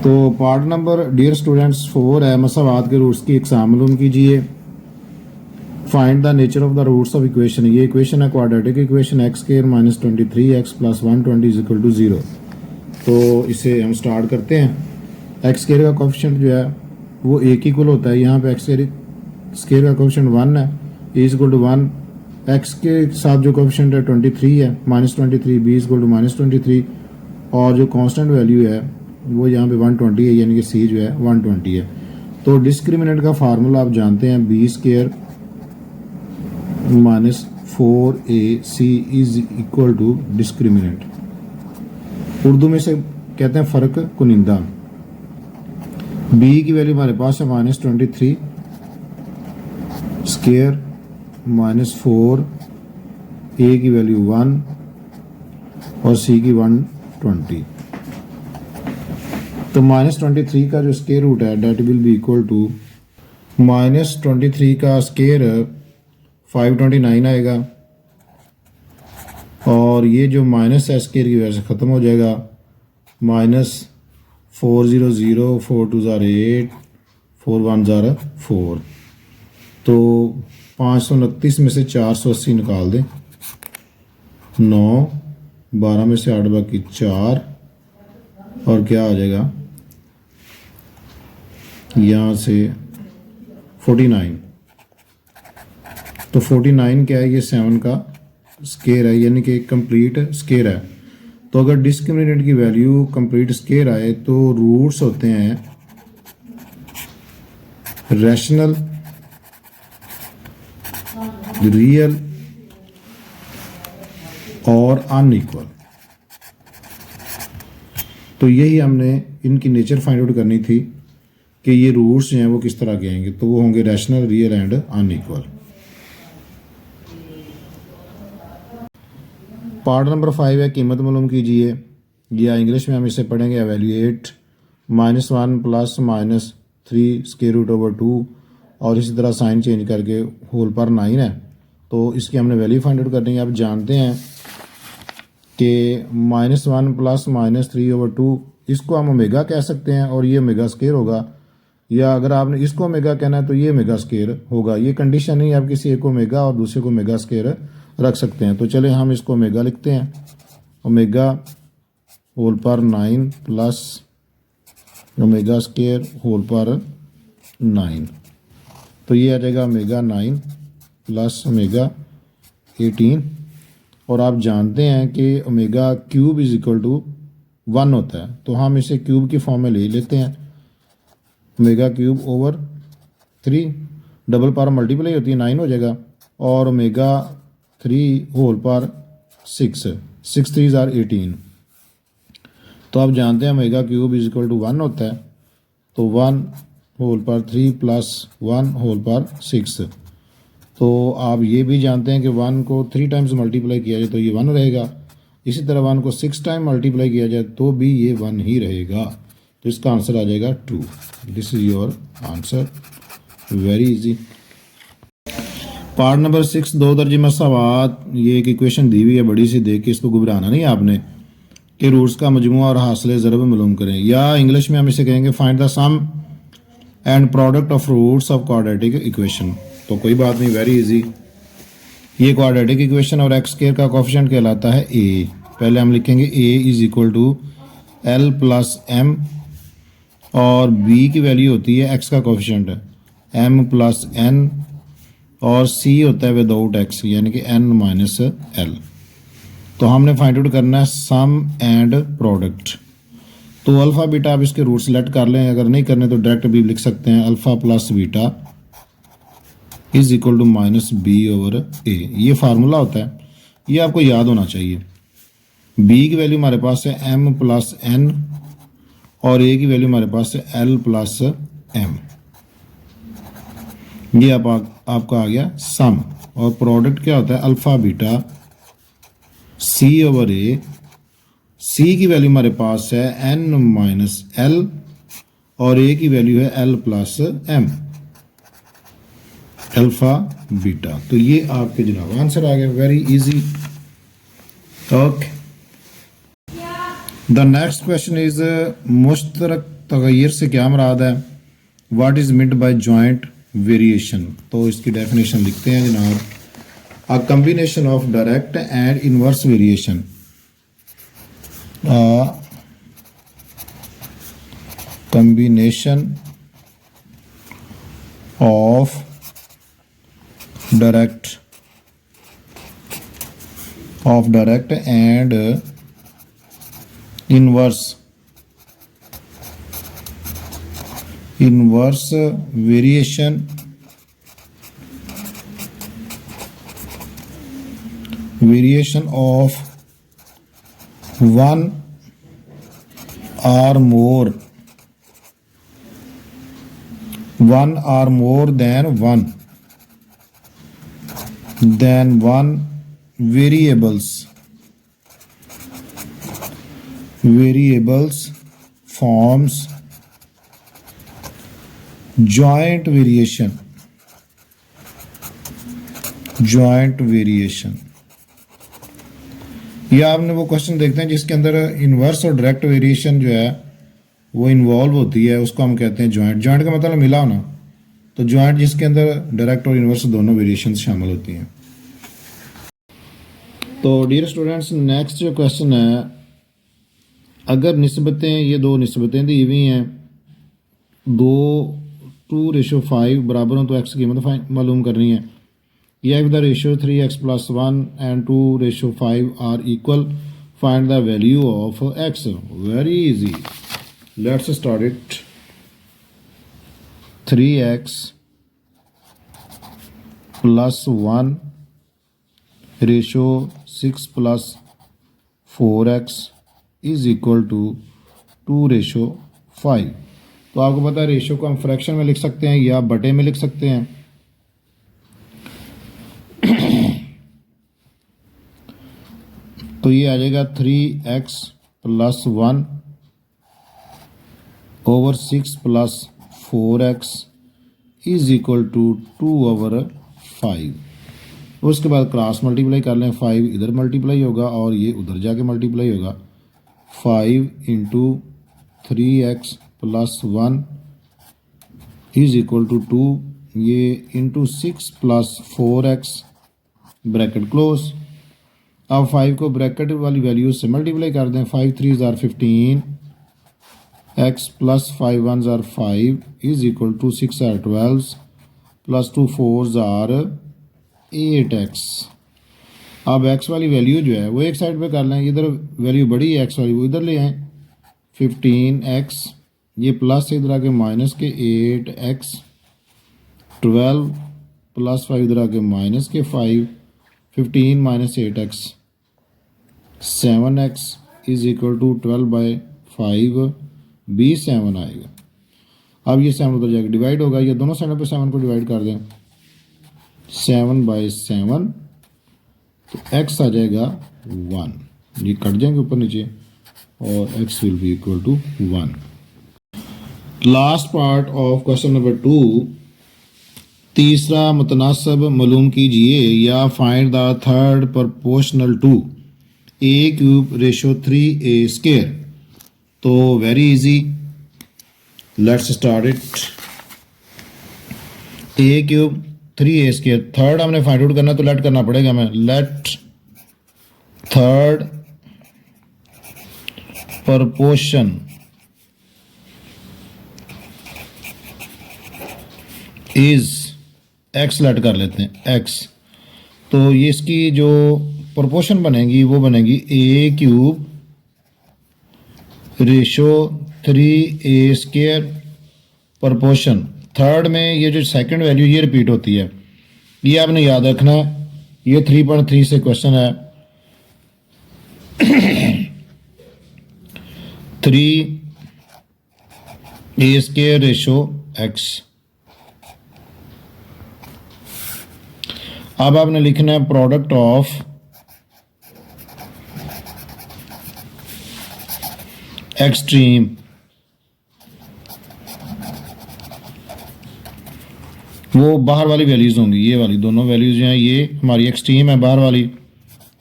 तो part number dear students 4 है, मसावात के रूट्स की इकसाम मालूम कीजिए। Find the nature of the roots of equation. ये इक्वेशन है quadratic equation x square minus 23 x plus 120 is equal to 0। तो इसे हम स्टार्ट करते हैं। एक्स स्क्वायर का कोफिशिएंट जो है वो एक इक्वल होता है। यहाँ पे एक्स स्क्वायर का कोफिशिएंट 1 है, a is equal to 1। X के साथ जो कोफिशिएंट है 23 है, minus 23, b is equal to minus 23, और जो कांस्टेंट वैल्यू है वो यहाँ पे 120 है, यानी कि सी जो है 120 है। तो डिस्क्रिमिनेंट का फार्मूला आप जानते हैं, b square minus 4ac is equal to discriminant. Urdu में से कहते हैं फ़र्क कुनिंदा। बी की वैल्यू हमारे पास है माइनस 23 स्क्वायर माइनस 4, ए की वैल्यू 1 और सी की 120। तो माइनस 23 का जो स्क्वायर रूट है that will be equal to minus 23 का स्क्वायर 529 आएगा, और ये जो माइनस है स्क्वायर की वजह से ख़त्म हो जाएगा। माइनस 400, 4 2 8, 4 1 4। तो 529 में से 480 निकाल दें, 9, 12 में से 8 बाकी 4, और क्या आ जाएगा यहाँ से 49। तो 49 क्या है, ये 7 का स्क्वायर है, यानी कि कंप्लीट स्क्वायर है। तो अगर डिस्क्रिमिनेंट की वैल्यू कंप्लीट स्क्वायर आए तो रूट्स होते हैं रैशनल, रियल और अनइक्वल। तो यही हमने इनकी नेचर फाइंड आउट करनी थी कि ये रूट्स जो हैं वो किस तरह के आएंगे। तो वो होंगे rational, real and unequal. Part number 5 है, कीमत मालूम कीजिए। या इंग्लिश में हम इसे पढ़ेंगे evaluate -1 plus -3 square root over 2, और इसी तरह साइन चेंज करके होल पर 9 है। तो इसकी हमने वैल्यू फाइंड आउट करनी है। आप जानते हैं कि -1 प्लस -3 ओवर 2 इसको हम ओमेगा कह सकते हैं, और ये ओमेगा स्क्वायर होगा। या अगर आपने इसको ओमेगा कहना है तो ये ओमेगा स्क्वायर होगा। ये कंडीशन नहीं, आप किसी एक को ओमेगा और दूसरे को ओमेगा स्क्वायर रख सकते हैं। तो चले हम इसको ओमेगा लिखते हैं, ओमेगा होल पर 9 प्लस ओमेगा स्क्वायर होल पर 9। तो ये आ जाएगा ओमेगा 9 प्लस ओमेगा 18। और आप जानते हैं कि omega cube is equal to 1 होता है, तो हम इसे क्यूब की फॉर्म में ले लेते हैं। Omega cube over 3, double power multiply होती है 9 हो जाएगा, और ओमेगा 3 होल पर 6, 6 3 = 18। तो आप जानते हैं omega cube is equal to 1 होता है। तो 1 होल पर 3 प्लस 1 होल पर 6। तो आप ये भी जानते हैं कि 1 को 3 टाइम्स मल्टीप्लाई किया जाए तो ये 1 रहेगा। इसी तरह 1 को 6 टाइम मल्टीप्लाई किया जाए तो भी ये 1 ही रहेगा। तो इसका आंसर आ जाएगा 2। This is your answer, very easy. Part number 6, 2 दर्जे मसावात। ये एक इक्वेशन दी हुई है बड़ी सी, देख के इसको घबराना नहीं आपने, कि रूट्स का मजमुआ और हासिल ज़रब मालूम करें। या इंग्लिश में हम इसे कहेंगे find the sum and product of roots of quadratic equation. तो कोई बात नहीं, वेरी इजी। ये क्वाड्रेटिक इक्वेशन और एक्स स्क्वायर का कोफिशिएंट कहलाता है ए। पहले हम लिखेंगे a is equal to l plus m, और बी की वैल्यू होती है एक्स का कोफिशिएंट एम प्लस एन, और सी होता है विदाउट एक्स, यानी कि एन माइनस एल। तो हमने फाइंड आउट करना है सम एंड प्रोडक्ट। तो अल्फ़ा बीटा आप इसके रूट सेलेक्ट कर लें, अगर नहीं करने तो डायरेक्ट भी लिख सकते हैं alpha plus beta is equal to minus b over a. ये फार्मूला होता है, ये आपको याद होना चाहिए। बी की वैल्यू हमारे पास है एम प्लस एन, और ए की वैल्यू हमारे पास है एल प्लस एम। ये आपका आ गया सम, और प्रोडक्ट क्या होता है अल्फ़ा बीटा सी ओवर ए। सी की वैल्यू हमारे पास है एन माइनस एल, और ए की वैल्यू है l plus m, alpha beta. तो ये आपके जनाब आंसर आ गया, very easy. Okay, the next question is मुश्तरक तगैर से क्या मुराद है? What is meant by joint variation? तो इसकी डेफिनेशन लिखते हैं जनाब, a combination of direct and inverse variation, combination of direct and inverse variation of one or more than one variables forms joint variation। या आपने वो क्वेश्चन देखते हैं जिसके अंदर इन्वर्स और डायरेक्ट वेरिएशन जो है वो इन्वॉल्व होती है, उसको हम कहते हैं जॉइंट। जॉइंट का मतलब मिला होना, तो जॉइंट जिसके अंदर डायरेक्ट और इन्वर्स दोनों वेरिएशन शामिल होती हैं। तो डियर स्टूडेंट्स, नेक्स्ट जो क्वेश्चन है, अगर निस्बतें, ये दो निस्बतें दी हुई हैं, 2:5 बराबर हो तो एक्स की कीमत मालूम करनी है। या if the ratio 3x + 1 and 2:5 are equal, find the value of x। very easy, let's start it। 3x + 1 ratio 6 + 4x is equal to 2:5। तो आपको पता है रेशियो को हम फ्रैक्शन में लिख सकते हैं या बटे में लिख सकते हैं। तो ये आ जाएगा 3x + 1 / 6 + 4x is equal to 2/5। उसके बाद क्रॉस मल्टीप्लाई कर लें, 5 इधर मल्टीप्लाई होगा और ये उधर जाके मल्टीप्लाई होगा। 5 × 3x + 1 इज इक्वल टू 2, ये इंटू 6 + 4x ब्रैकेट क्लोज। अब 5 को ब्रैकेट वाली वैल्यू से मल्टीप्लाई कर दें। 5 3 = 15, x + 5 1 = 5 is equal to 6 = 12 + 2 4 = 8x। अब x वाली वैल्यू जो है वो एक साइड पे कर लें, इधर वैल्यू बड़ी है x वाली, वो इधर ले आएँ। 15x, ये प्लस से इधर आके माइनस के 8x, 12 + 5 इधर आके माइनस के 5, 15 - 8x 7x is equal to 12/5 भी 7 आएगा। अब ये 7 उधर जाके डिवाइड होगा, ये दोनों साइडों पे 7 को डिवाइड कर दें, 7/7, तो x आ जाएगा 1। ये कट जाएंगे ऊपर नीचे और x will be equal to 1। Last part of question number 2, तीसरा मुतनासिब मालूम कीजिए या find the third proportional to a³ ratio 3a²। तो very easy, let's start it. a³ 3a², third हमने फाइंड आउट करना, तो लेट करना पड़ेगा हमें। Let third proportion is x let कर लेते हैं x। तो ये इसकी जो प्रोपोर्शन बनेगी वो बनेगी a³ ratio 3a² proportion. Third में ये जो सेकंड वैल्यू ये रिपीट होती है, ये आपने याद रखना है। ये 3.3 से क्वेश्चन है। 3a² ratio x। अब आपने लिखना है प्रोडक्ट ऑफ एक्सट्रीम। वो बाहर वाली वैल्यूज होंगी, ये वाली दोनों वैल्यूज जो हैं ये हमारी एक्सट्रीम है बाहर वाली।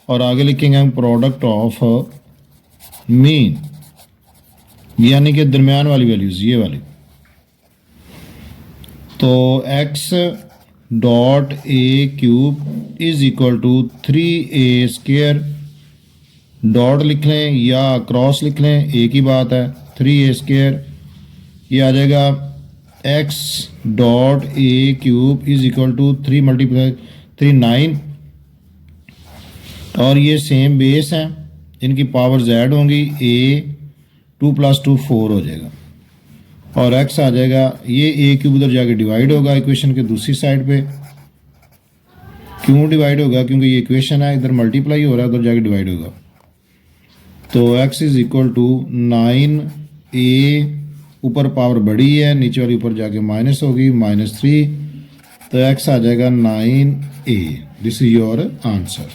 और आगे लिखेंगे हम प्रोडक्ट ऑफ मीन यानी कि दरमियान वाली वैल्यूज़ ये वाली। तो x dot a cube is equal to 3a square, dot लिख लें या क्रॉस लिख लें, एक ही बात है, 3a स्क्वायर। ये आ जाएगा x dot a cube is equal to 3 multiply 3 9, और ये सेम बेस हैं, इनकी पावर z होंगी, a 2 + 2 4 हो जाएगा, और x आ जाएगा, ये a क्यूब उधर जाके डिवाइड होगा इक्वेशन के दूसरी साइड पे। क्यों डिवाइड होगा? क्योंकि ये इक्वेशन है, इधर मल्टीप्लाई हो रहा है, उधर जाके डिवाइड होगा। तो x is equal to 9a, ऊपर पावर बड़ी है, नीचे वाली ऊपर जाके माइनस होगी, -3, तो x आ जाएगा 9a। This is your answer.